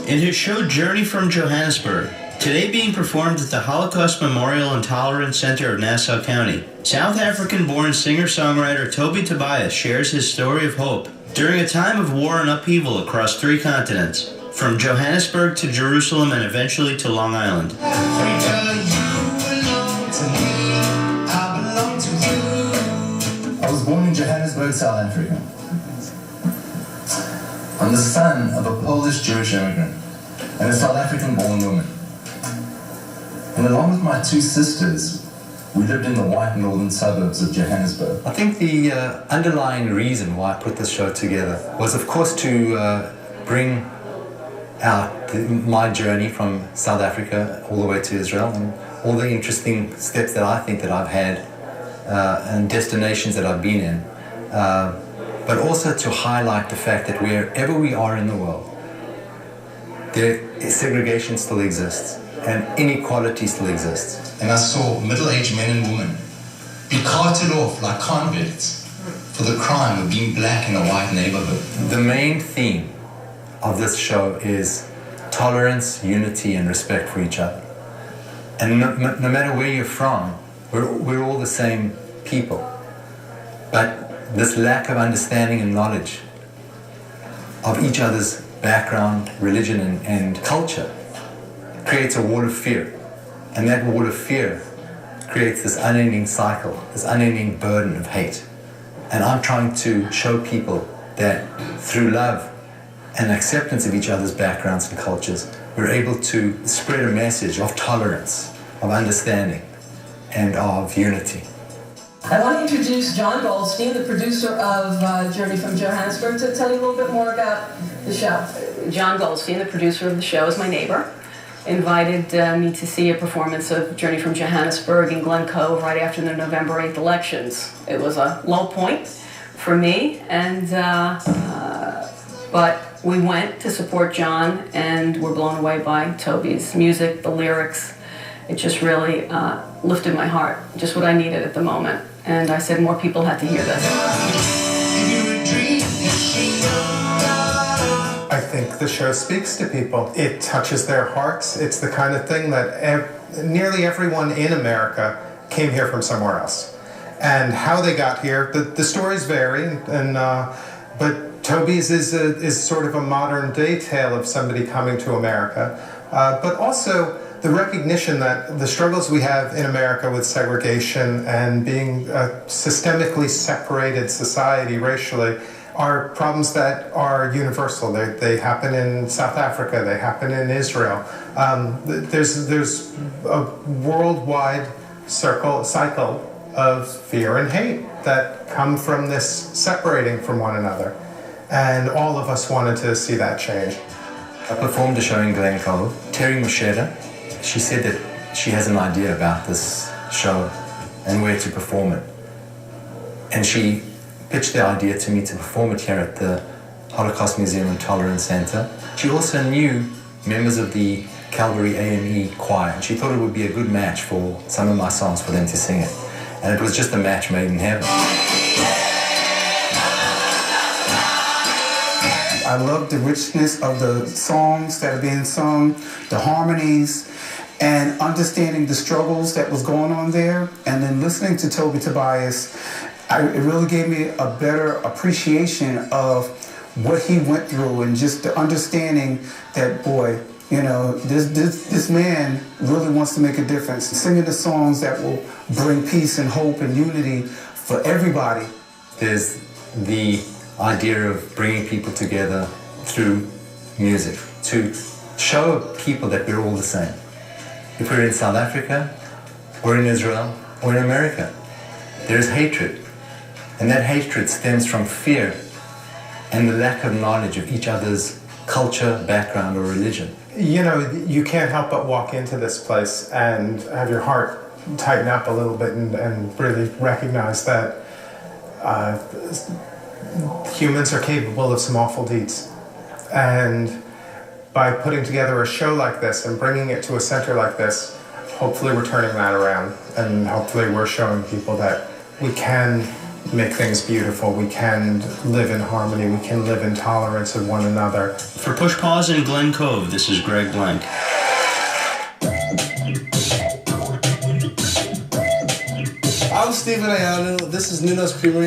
in his show Journey from Johannesburg, today being performed at the Holocaust Memorial and Tolerance Center of Nassau County. South African-born singer-songwriter Toby Tobias shares his story of hope during a time of war and upheaval across 3 continents, from Johannesburg to Jerusalem and eventually to Long Island. I was born in Johannesburg, South Africa. I'm the son of a Polish Jewish immigrant and a South African-born woman. And along with my 2 sisters, we lived in the white northern suburbs of Johannesburg. I think the underlying reason why I put this show together was, of course, to bring out my journey from South Africa all the way to Israel and all the interesting steps that I think that I've had and destinations that I've been in, but also to highlight the fact that wherever we are in the world, segregation still exists and inequality still exists. And I saw middle-aged men and women be carted off like convicts for the crime of being black in a white neighborhood. The main theme of this show is tolerance, unity, and respect for each other. And no matter where you're from, we're all the same people. But this lack of understanding and knowledge of each other's background, religion, and culture creates a wall of fear. And that wall of fear creates this unending cycle, this unending burden of hate. And I'm trying to show people that through love and acceptance of each other's backgrounds and cultures, we're able to spread a message of tolerance, of understanding, and of unity. I want to introduce John Goldstein, the producer of Journey from Johannesburg, to tell you a little bit more about the show. John Goldstein, the producer of the show, is my neighbor. Invited me to see a performance of Journey from Johannesburg in Glen, Cove right after the November 8th elections. It was a low point for me, and but we went to support John and were blown away by Toby's music, the lyrics. It just really lifted my heart, just what I needed at the moment. And I said more people had to hear this. I think the show speaks to people. It touches their hearts. It's the kind of thing that nearly everyone in America came here from somewhere else. And how they got here, the stories vary, but Toby's is sort of a modern day tale of somebody coming to America. But also the recognition that the struggles we have in America with segregation and being a systemically separated society racially are problems that are universal. They happen in South Africa, they happen in Israel. There's a worldwide cycle of fear and hate that come from this separating from one another. And all of us wanted to see that change. I performed a show in Glen, Cove. Terry Musheda, she said that she has an idea about this show and where to perform it. And she pitched the idea to me to perform it here at the Holocaust Museum and Tolerance Center. She also knew members of the Calvary A.M.E. choir, and she thought it would be a good match for some of my songs for them to sing it. And it was just a match made in heaven. I love the richness of the songs that are being sung, the harmonies, and understanding the struggles that was going on there. And then listening to Toby Tobias, it really gave me a better appreciation of what he went through and just the understanding that, boy, you know, this man really wants to make a difference. Singing the songs that will bring peace and hope and unity for everybody. There's the idea of bringing people together through music to show people that we're all the same. If we're in South Africa, or in Israel, or in America, there's hatred. And that hatred stems from fear and the lack of knowledge of each other's culture, background, or religion. You know, you can't help but walk into this place and have your heart tighten up a little bit and really recognize that humans are capable of some awful deeds. And by putting together a show like this and bringing it to a center like this, hopefully we're turning that around, and hopefully we're showing people that we can make things beautiful. We can live in harmony. We can live in tolerance of one another. For Push Pause in Glen, Cove, this is Greg Blank. I'm Stephen Ayano. This is Nuno's Creamery.